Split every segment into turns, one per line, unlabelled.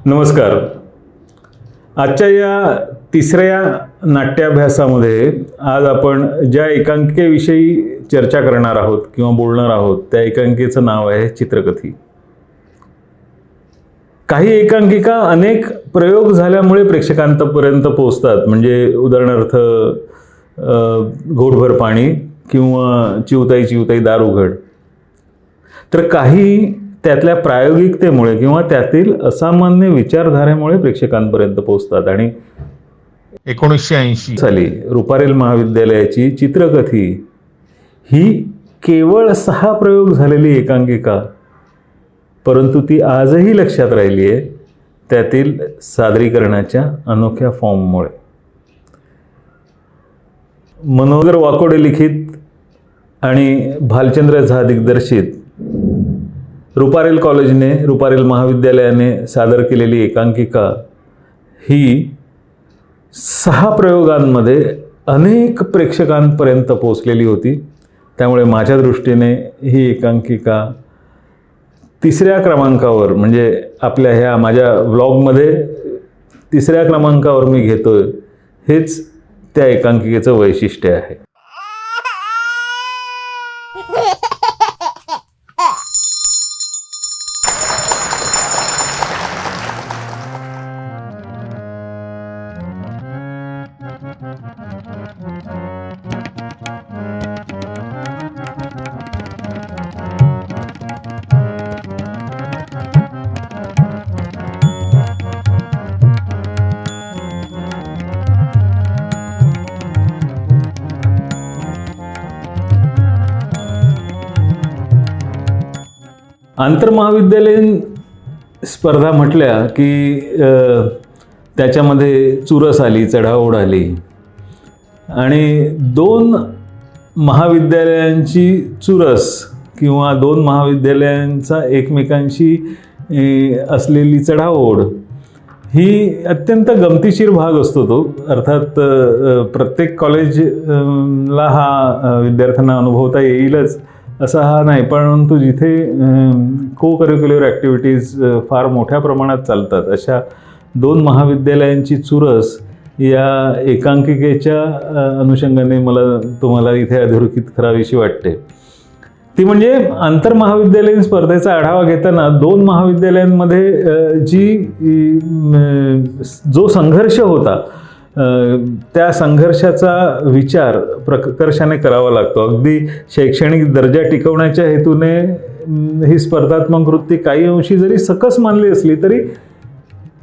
नमस्कार. आजच्या या तिसऱ्या नाट्याभ्यासामध्ये आज आपण ज्या एकांकिकेविषयी चर्चा करणार आहोत किंवा बोलणार आहोत त्या एकांकिकेचं नाव आहे चित्रकथी. काही एकांकिका अनेक प्रयोग झाल्यामुळे प्रेक्षकांपर्यंत पोहोचतात. म्हणजे उदाहरणार्थ घोटभर पाणी किंवा चिवताई चिवताई दार उघड. तर काही त्यातल्या प्रायोगिकतेमुळे किंवा त्यातील असामान्य विचारधारेमुळे प्रेक्षकांपर्यंत पोहोचतात. आणि
1980
साली रुपारेल महाविद्यालयाची चित्रकथी ही केवळ 6 प्रयोग झालेली एकांकिका, परंतु ती आजही लक्षात राहिली आहे त्यातील सादरीकरणाच्या अनोख्या फॉर्ममुळे. मनोहर वाकोडे लिखित आणि भालचंद्र झा दिग्दर्शित रुपारेल कॉलेजने, रुपारेल महाविद्यालयाने सादर केलेली एकांकिका ही 6 प्रयोगांमध्ये अनेक प्रेक्षकांपर्यंत पोहोचलेली होती. त्यामुळे माझ्या दृष्टीने ही एकांकिका 3ऱ्या क्रमांकावर, म्हणजे आपल्या ह्या माझ्या व्लॉगमध्ये 3ऱ्या क्रमांकावर मी घेतोय. हेच त्या एकांकिकेचं वैशिष्ट्य आहे. आंतरमहाविद्यालयीन स्पर्धा म्हटल्या की त्याच्यामध्ये चुरस आली, चढाओढ आली आणि 2 महाविद्यालयांची चुरस किंवा 2 महाविद्यालयांचा एकमेकांशी असलेली चढाओढ ही अत्यंत गमतीशीर भाग असतो तो. अर्थात प्रत्येक कॉलेजला हा विद्यार्थ्यांना अनुभवता येईलच असा हा नाही, परंतु जिथे को करिक्युलर ॲक्टिव्हिटीज फार मोठ्या प्रमाणात चालतात अशा 2 महाविद्यालयांची चुरस या एकांकिकेच्या अनुषंगाने मला तुम्हाला इथे अधोरेखित करावीशी वाटते. ती म्हणजे आंतरमहाविद्यालयीन स्पर्धेचा आढावा घेताना 2 महाविद्यालयांमध्ये जो संघर्ष होता त्या संघर्षाचा विचार प्रकर्षाने करावा लागतो. अगदी शैक्षणिक दर्जा टिकवण्याच्या हेतूने ही स्पर्धात्मक वृत्ती काही अंशी जरी सकस मानली असली तरी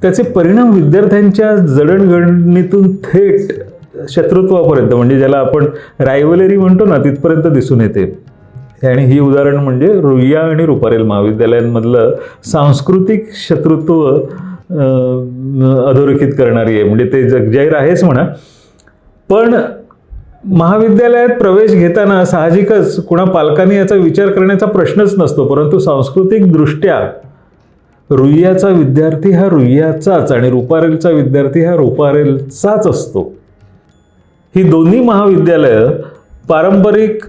त्याचे परिणाम विद्यार्थ्यांच्या जडणघडणीतून थेट शत्रुत्वापर्यंत, म्हणजे ज्याला आपण रायव्हलरी म्हणतो ना, तिथपर्यंत दिसून येते. आणि ही उदाहरण म्हणजे रुईया आणि रुपारेल महाविद्यालयांमधलं सांस्कृतिक शत्रुत्व अधोरेखित करणारी आहे. म्हणजे ते जगजाहीर आहेच म्हणा. पण महाविद्यालयात प्रवेश घेताना साहजिकच कुणा पालकांनी याचा विचार करण्याचा प्रश्नच नसतो, परंतु सांस्कृतिकदृष्ट्या रुईयाचा विद्यार्थी हा रुईयाचाच आणि रुपारेलचा विद्यार्थी हा रुपारेलचाच असतो. ही दोन्ही महाविद्यालयं पारंपरिक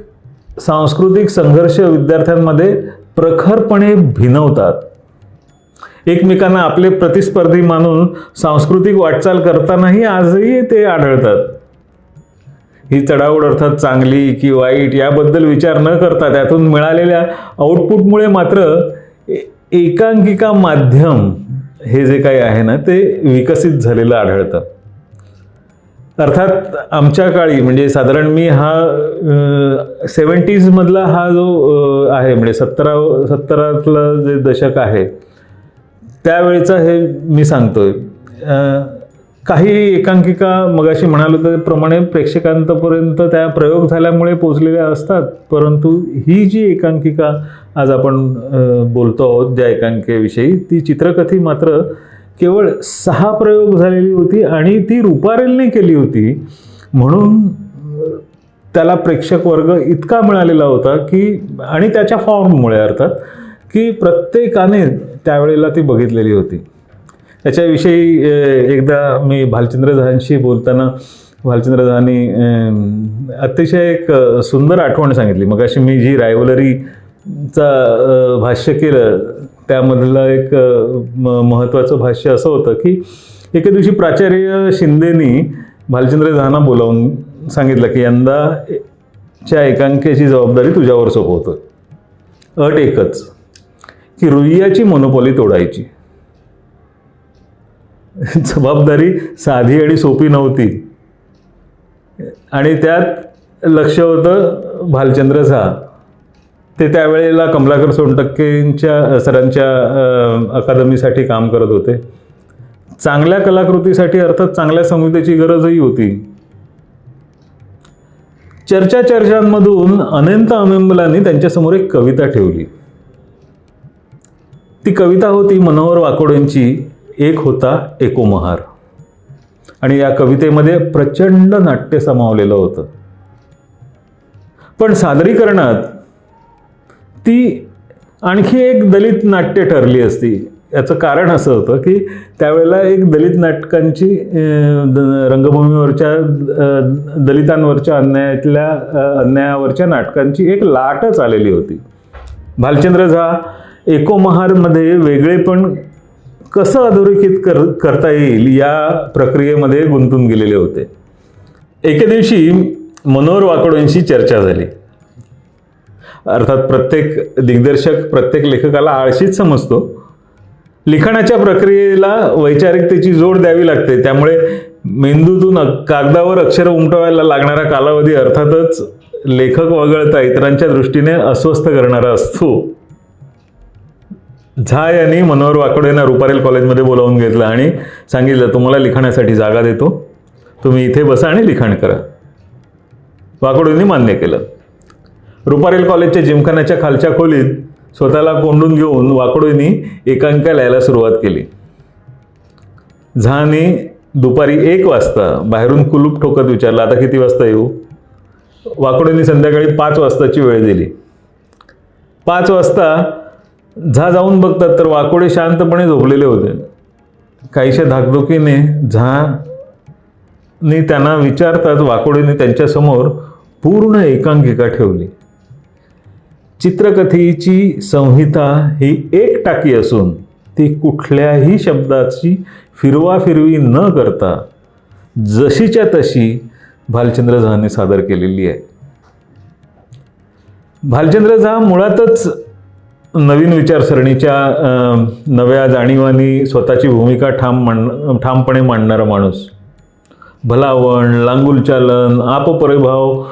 सांस्कृतिक संघर्ष विद्यार्थ्यांमध्ये प्रखरपणे भिनवतात. एकमेकांना आपले प्रतिस्पर्धी मानून सांस्कृतिक वाटचाल करतानाही आजही ते आढळतात. ही चढाओढ अर्थात चांगली की वाईट याबद्दल विचार न करता त्यातून मिळालेल्या आउटपुटमुळे मात्र एकांकिका माध्यम हे जे काही आहे ना ते विकसित झालेलं आढळतं. अर्थात आमच्या काळी म्हणजे साधारण मी हा 70s मधला हा जो आहे, म्हणजे 70तलं जे दशक आहे त्यावेळेचा हे मी सांगतोय. काही एकांकिका मगाशी म्हणालो त्याप्रमाणे प्रेक्षकांपर्यंत त्या प्रयोग झाल्यामुळे पोचलेल्या असतात, परंतु ही जी एकांकिका आज आपण बोलतो आहोत ज्या एकांकिकेविषयी, ती चित्रकथी मात्र केवळ 6 प्रयोग झालेली होती आणि ती रुपारेलने केली होती. म्हणून त्याला प्रेक्षक वर्ग इतका मिळालेला होता की, आणि त्याच्या फॉर्ममुळे अर्थात, की प्रत्येकाने त्यावेळेला ती बघितलेली होती. त्याच्याविषयी एकदा मी भालचंद्र झांशी बोलताना भालचंद्र झांनी अतिशय एक सुंदर आठवण सांगितली. मगाशी मी जी रायव्हलरीचा भाष्य केलं त्यामधलं एक महत्त्वाचं भाष्य असं होतं की एके दिवशी प्राचार्य शिंदेनी भालचंद्र झहांना बोलावून सांगितलं की यंदाच्या एकांकिकेची जबाबदारी तुझ्यावर सोपवतो. अट एकच की रुईयाची मोनोपॉली तोडायची. जबाबदारी साधी आणि सोपी नव्हती आणि त्यात लक्ष होतं भालचंद्र झा. ते त्यावेळेला कमलाकर सोनटक्केंच्या सरांच्या अकादमीसाठी काम करत होते. चांगल्या कलाकृतीसाठी अर्थात चांगल्या संहितेची गरजही होती. चर्चांमधून अनंत अमेंबलांनी त्यांच्यासमोर एक कविता ठेवली. ती कविता होती मनोहर वाकोडेंची एक होता एको महार. आणि या कवितेमध्ये प्रचंड नाट्य सामावलेलं होतं. पण सादरीकरणात ती आणखी एक दलित नाट्य ठरली असती. याचं कारण असं होतं की त्यावेळेला एक दलित नाटकांची रंगभूमीवरच्या दलितांवरच्या अन्यायावरच्या नाटकांची एक लाटच आलेली होती. भालचंद्र झा एको महारमध्ये वेगळेपण कसं अधोरेखित करता येईल या प्रक्रियेमध्ये गुंतून गेलेले होते. एके दिवशी मनोहर वाकोडेंशी चर्चा झाली. अर्थात प्रत्येक दिग्दर्शक प्रत्येक लेखकाला आळशीच समजतो. लिखाणाच्या प्रक्रियेला वैचारिकतेची जोड द्यावी लागते. त्यामुळे मेंदूतून कागदावर अक्षर उमटवायला लागणारा कालावधी अर्थातच लेखक वगळता इतरांच्या दृष्टीने अस्वस्थ करणारा असतो. झा यांनी मनोहर वाकोडेंना रुपारेल कॉलेजमध्ये बोलावून घेतलं आणि सांगितलं, तुम्हाला लिखाणासाठी जागा देतो, तुम्ही इथे बसा आणि लिखाण करा. वाकोडेंनी मान्य केलं. रुपारेल कॉलेजच्या जिमखान्याच्या खालच्या खोलीत स्वतःला कोंडून घेऊन वाकोडेंनी एकांकिका लिहायला सुरुवात केली. झहानी दुपारी 1 वाजता बाहेरून कुलूप ठोकत विचारलं, आता किती वाजता येऊ? वाकोडेंनी संध्याकाळी 5 वाजताची वेळ दिली. 5 वाजता झा जाऊन बघतात तर वाकोडे शांतपणे झोपलेले होते. काहीशा धाकधुकीने झहानी त्यांना विचारतात वाकोडेंनी त्यांच्यासमोर पूर्ण एकांकिका ठेवली. चित्रकथेची संहिता ही एक टाकी असून ती कुठल्याही शब्दाची फिरवाफिरवी न करता जशीच्या तशी भालचंद्र झहांनी सादर केलेली आहे. भालचंद्र झा मुळातच नवीन विचारसरणीच्या नव्या जाणीवानी स्वतःची भूमिका ठामपणे मांडणारा माणूस. भलावण, लांगुलचालन, आपपरिभाव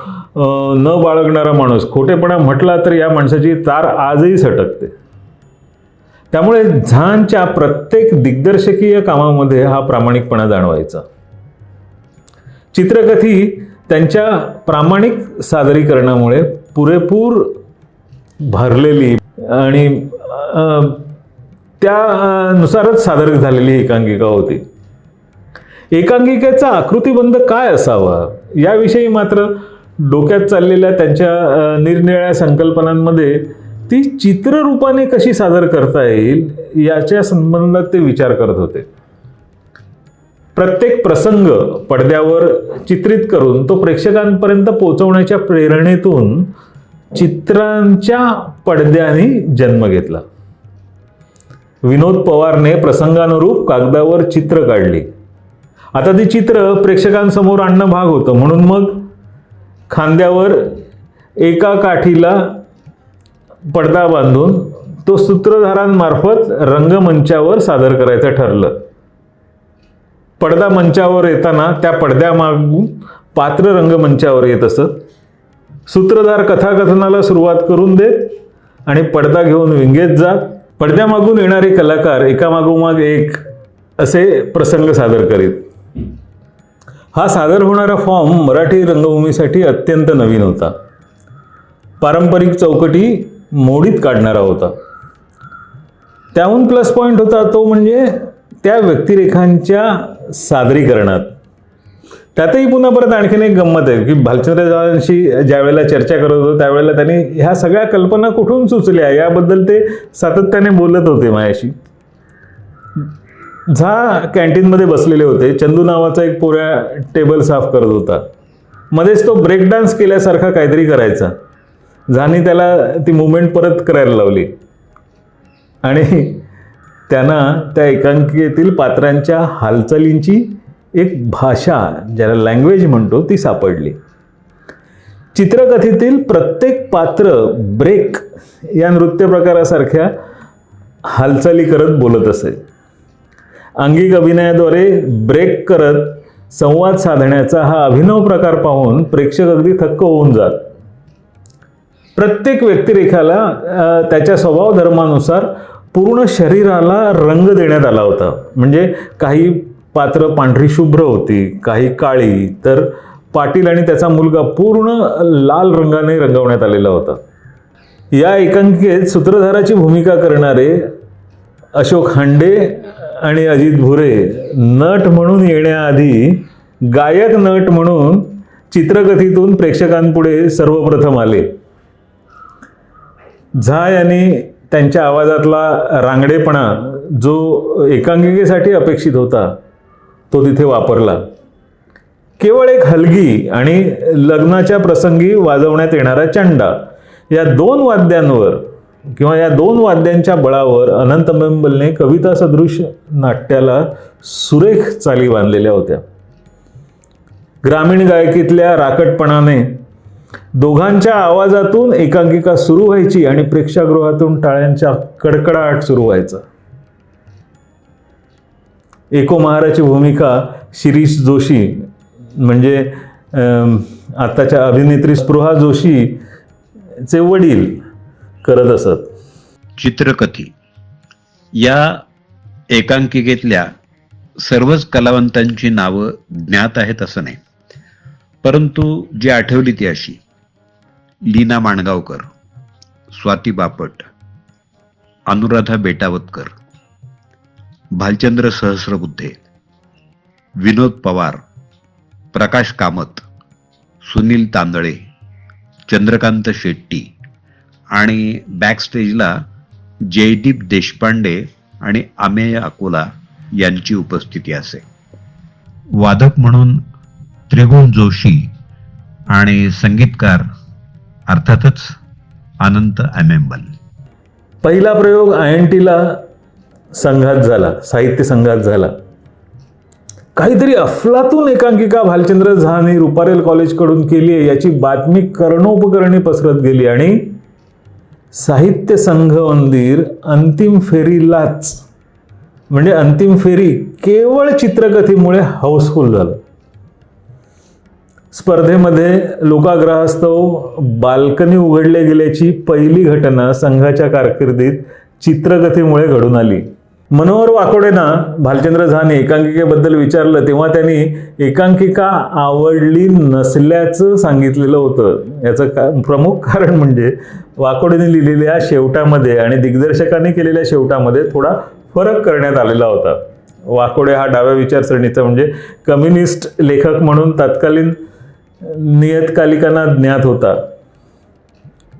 न बाळगणारा माणूस. खोटेपणा म्हटला तर या माणसाची तार आजही सटकते. त्यामुळे झहांच्या प्रत्येक दिग्दर्शकीय कामामध्ये हा प्रामाणिकपणा जाणवायचा. चित्रकथी त्यांच्या प्रामाणिक सादरीकरणामुळे पुरेपूर भरलेली आणि त्यानुसारच सादर झालेली एकांकिका होती. एकांकिकेचा आकृतिबंध काय असावा याविषयी मात्र डोक्यात चाललेल्या त्यांच्या निरनिराळ्या संकल्पनांमध्ये ती चित्ररूपाने कशी सादर करता येईल याच्या संबंधात ते विचार करत होते. प्रत्येक प्रसंग पडद्यावर चित्रित करून तो प्रेक्षकांपर्यंत पोहोचवण्याच्या प्रेरणेतून चित्रांच्या पडद्याने जन्म घेतला. विनोद पवारने प्रसंगानुरूप कागदावर चित्र काढली. आता ती चित्र प्रेक्षकांसमोर आणणं भाग होतं. म्हणून मग खांद्यावर एका काठीला पडदा बांधून तो सूत्रधारांमार्फत रंगमंचावर सादर करायचं ठरलं. पडदा मंचावर येताना त्या पडद्यामागून पात्र रंगमंचावर येत असत. सूत्रधार कथाकथनाला सुरुवात करून देत आणि पडदा घेऊन विंगेत जात. पडद्यामागून येणारे कलाकार एकामागोमाग एक असे प्रसंग सादर करीत. हा सादर होणारा फॉर्म मराठी रंगभूमीसाठी अत्यंत नवीन होता. पारंपरिक चौकटी मोडीत काढणारा होता. त्याहून प्लस पॉईंट होता तो म्हणजे त्या व्यक्तिरेखांच्या सादरीकरणात. त्यातही पुन्हा परत आणखीन एक गंमत आहे की भालचंद्र झहांशी ज्या वेळेला चर्चा करत होतो त्यावेळेला त्यांनी ह्या सगळ्या कल्पना कुठून सुचल्या याबद्दल ते सातत्याने बोलत होते माझ्याशी. झा कॅन्टीनमध्ये बसलेले होते. चंदू नावाचा एक पोऱ्या टेबल साफ करत होता. मध्येच तो ब्रेक डान्स केल्यासारखा काहीतरी करायचा. झहांनी त्याला ती मुवमेंट परत करायला लावली. आणि त्यांना त्या एकांकिकेतील पात्रांच्या हालचालींची एक भाषा, ज्याला लँग्वेज म्हणतो, ती सापडली. चित्रकथेतील प्रत्येक पात्र ब्रेक या नृत्य प्रकारासारख्या हालचाली करत बोलत असे. अंगिक अभिनयाद्वारे ब्रेक करत संवाद साधण्याचा हा अभिनव प्रकार पाहून प्रेक्षक अगदी थक्क होऊन जात. प्रत्येक व्यक्तिरेखाला त्याच्या स्वभाव धर्मानुसार पूर्ण शरीराला रंग देण्यात आला होता. म्हणजे काही पात्र पांढरी शुभ्र होती, काही काळी, तर पाटील आणि त्याचा मुलगा पूर्ण लाल रंगाने रंगवण्यात आलेला होता. या एकांकिकेत सूत्रधाराची भूमिका करणारे अशोक हांडे आणि अजित भुरे नट म्हणून येण्याआधी गायक नट म्हणून चित्रकथेतून प्रेक्षकांपुढे सर्वप्रथम आले. झा यांनी त्यांच्या आवाजातला रांगडेपणा जो एकांकिकेसाठी अपेक्षित होता तो तिथे वापरला. केवळ एक हलगी आणि लग्नाच्या प्रसंगी वाजवण्यात येणारा चंडा या दोन वाद्यांवर किंवा या दोन वाद्यांच्या बळावर अनंत बेंबलने कविता सदृश नाट्याला सुरेख चाली बांधलेल्या होत्या. ग्रामीण गायकीतल्या राकटपणाने दोघांच्या आवाजातून एकांकिका सुरू व्हायची आणि प्रेक्षागृहातून टाळ्यांच्या कडकडाट सुरू व्हायचा. एको महाराची भूमिका शिरीष जोशी म्हणजे आताच्या अभिनेत्री स्पृहा जोशीचे वडील करत असत.
चित्रकथी या एकांकिकेतल्या सर्वच कलावंतांची नावं ज्ञात आहेत असं नाही, परंतु जी आठवली ती अशी: लीना माणगावकर, स्वाती बापट, अनुराधा बेटावतकर, भालचंद्र सहस्रबुद्धे, विनोद पवार, प्रकाश कामत, सुनील तांदळे, चंद्रकांत शेट्टी आणि बॅकस्टेजला जयदीप देशपांडे आणि अमेय अकोला यांची उपस्थिती असे. वादक म्हणून त्रिगुण जोशी आणि संगीतकार अर्थातच अनंत अमेंबल.
पहिला प्रयोग INTला संघात झाला, साहित्य संघात झाला. काहीतरी अफलातून एकांकिका भालचंद्र झाने रुपारेल कॉलेजकडून केली आहे याची बातमी कर्णोपकर्णी पसरत गेली आणि साहित्य संघ मंदिर अंतिम फेरीलाच, म्हणजे अंतिम फेरी केवळ चित्रकथेमुळे हाऊसफुल झालं. स्पर्धेमध्ये लोकाग्रहास्तव बाल्कनी उघडल्या गेल्याची पहिली घटना संघाच्या कारकिर्दीत चित्रकथेमुळे घडून आली. मनोहर वाकोडेंना भालचंद्र झाने एकांकिकेबद्दल विचारलं तेव्हा त्यांनी एकांकिका आवडली नसल्याचं सांगितलेलं होतं. याचं प्रमुख कारण म्हणजे वाकोडेने लिहिलेल्या शेवटामध्ये आणि दिग्दर्शकाने केलेल्या शेवटामध्ये थोडा फरक करण्यात आलेला होता. वाकोडे हा डाव्या विचारसरणीचा म्हणजे कम्युनिस्ट लेखक म्हणून तत्कालीन नियतकालिकांना ज्ञात होता.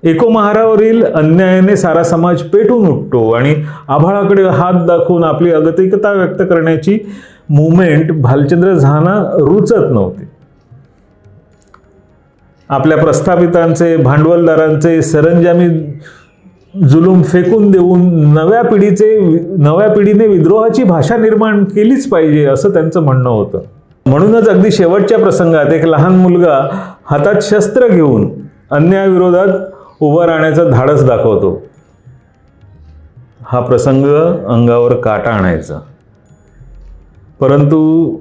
एको महारावरील अन्यायाने सारा समाज पेटून उठतो आणि आभाळाकडे हात दाखवून आपली अगतिकता व्यक्त करण्याची मुवमेंट भालचंद्र झाना रुचत नव्हती. आपल्या प्रस्थापितांचे, भांडवलदारांचे सरंजामी जुलूम फेकून देऊन नव्या पिढीने विद्रोहाची भाषा निर्माण केलीच पाहिजे असं त्यांचं म्हणणं होतं. म्हणूनच अगदी शेवटच्या प्रसंगात एक लहान मुलगा हातात शस्त्र घेऊन अन्यायाविरोधात उभं राहण्याचं धाडस दाखवतो. हा प्रसंग अंगावर काटा आणायचा. परंतु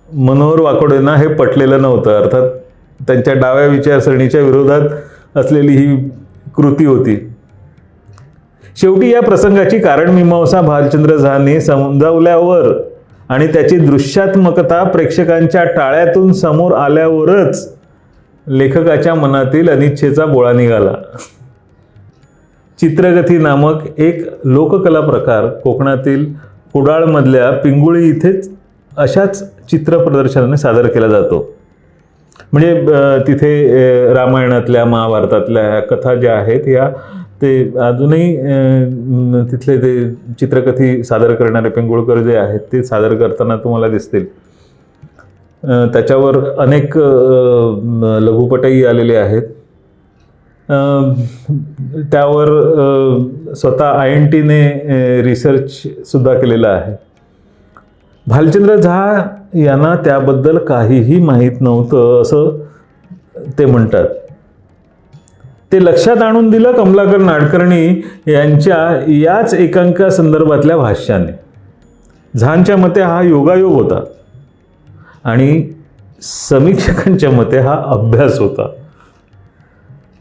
मनोहर वाकोडेंना हे पटलेलं नव्हतं. अर्थात त्यांच्या डाव्या विचारसरणीच्या विरोधात असलेली ही कृती होती. शेवटी या प्रसंगाची कारणमीमांसा भालचंद्र झाने समजावल्यावर आणि त्याची दृश्यात्मकता प्रेक्षकांच्या टाळ्यातून समोर आल्यावरच लेखकाच्या मनातील अनिच्छेचा बोळा निघाला. चित्रकथी नामक एक लोककला प्रकार कोकणातील कुडाळमधल्या पिंगुळी इथेच अशाच चित्र प्रदर्शनाने सादर केला जातो. म्हणजे तिथे रामायणातल्या, महाभारतातल्या कथा ज्या आहेत या ते अजूनही तिथले ते चित्रकथी सादर करणारे पिंगुळकर जे आहेत ते सादर करताना तुम्हाला दिसतील. त्याच्यावर अनेक लघुपटही आलेले आहेत त्यावर स्वतः INTने रिसर्चसुद्धा केलेला आहे. भालचंद्र झा यांना त्याबद्दल काहीही माहीत नव्हतं असं ते म्हणतात. ते लक्षात आणून दिलं कमलाकर नाडकर्णी यांच्या याच एकांकासंदर्भातल्या भाष्याने. झांच्या मते हा योगायोग होता आणि समीक्षकांच्या मते हा अभ्यास होता.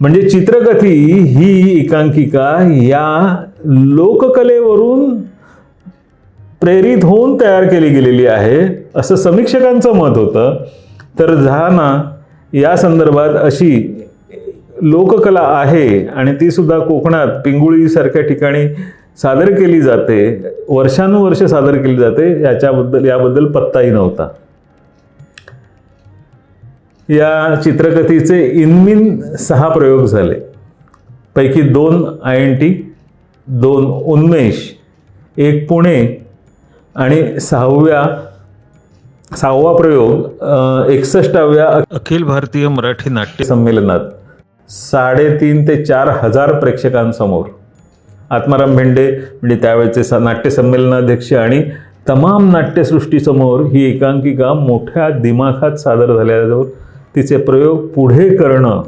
म्हणजे चित्रकथी ही एकांकिका या लोककलेवरून प्रेरित होऊन तयार केली गेलेली आहे असं समीक्षकांचं मत होतं. तर झाना या संदर्भात अशी लोककला आहे आणि ती सुद्धा कोकणात पिंगुळीसारख्या ठिकाणी सादर केली जाते, वर्षानुवर्ष सादर केली जाते, याबद्दल पत्ताही नव्हता. या चित्रकथीचे इनमिन 6 प्रयोग झाले. पैकी 2 INT, 2 उन्मेष, 1 पुणे आणि 6वा प्रयोग 61व्या अखिल भारतीय मराठी नाट्य संमेलनात 3,500 ते 4,000 प्रेक्षकांसमोर. आत्माराम भेंडे म्हणजे त्यावेळेचे नाट्य संमेलनाध्यक्ष आणि तमाम नाट्यसृष्टीसमोर ही एकांकिका मोठ्या दिमाखात सादर झाल्यावर तिचे प्रयोग पुढे करणं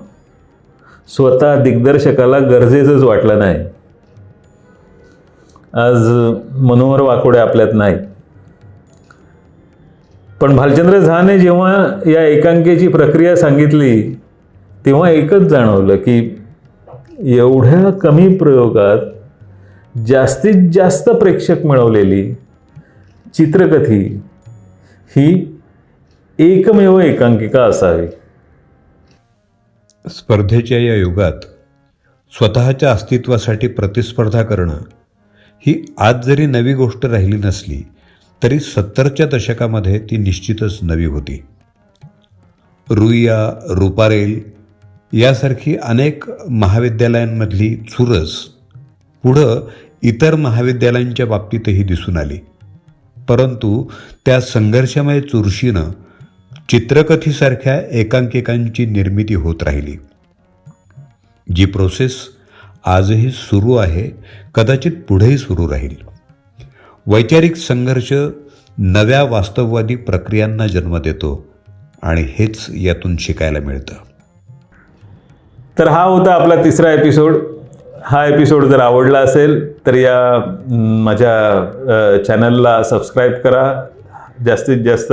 स्वतः दिग्दर्शकाला गरजेचंच वाटलं नाही. आज मनोहर वाकोडे आपल्यात नाही. पण भालचंद्र झाने जेव्हा या एकांकिकेची प्रक्रिया सांगितली तेव्हा एकच जाणवलं की एवढ्या कमी प्रयोगात जास्तीत जास्त प्रेक्षक मिळवलेली चित्रकथी ही एकमेव एकांकिका असावी.
स्पर्धेच्या या युगात स्वतःच्या अस्तित्वासाठी प्रतिस्पर्धा करणं ही आज जरी नवी गोष्ट राहिली नसली तरी 70च्या दशकामध्ये ती निश्चितच नवी होती. रुईया, रुपारेल यासारखी अनेक महाविद्यालयांमधली चुरस पुढं इतर महाविद्यालयांच्या बाबतीतही दिसून आली. परंतु त्या संघर्षमय चुरशीनं चित्रकथीसारख्या एकांकिकांची निर्मिती होत राहिली. जी प्रोसेस आजही सुरू आहे, कदाचित पुढेही सुरू राहील. वैचारिक संघर्ष नव्या वास्तववादी प्रक्रियांना जन्म देतो आणि हेच यातून शिकायला मिळतं.
तर हा होता आपला 3रा एपिसोड. हा एपिसोड जर आवडला असेल तर या माझ्या चॅनलला सबस्क्राईब करा. जास्तीत जास्त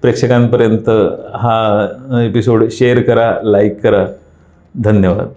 प्रेक्षकांपर्यंत हा एपिसोड शेअर करा, लाईक करा. धन्यवाद.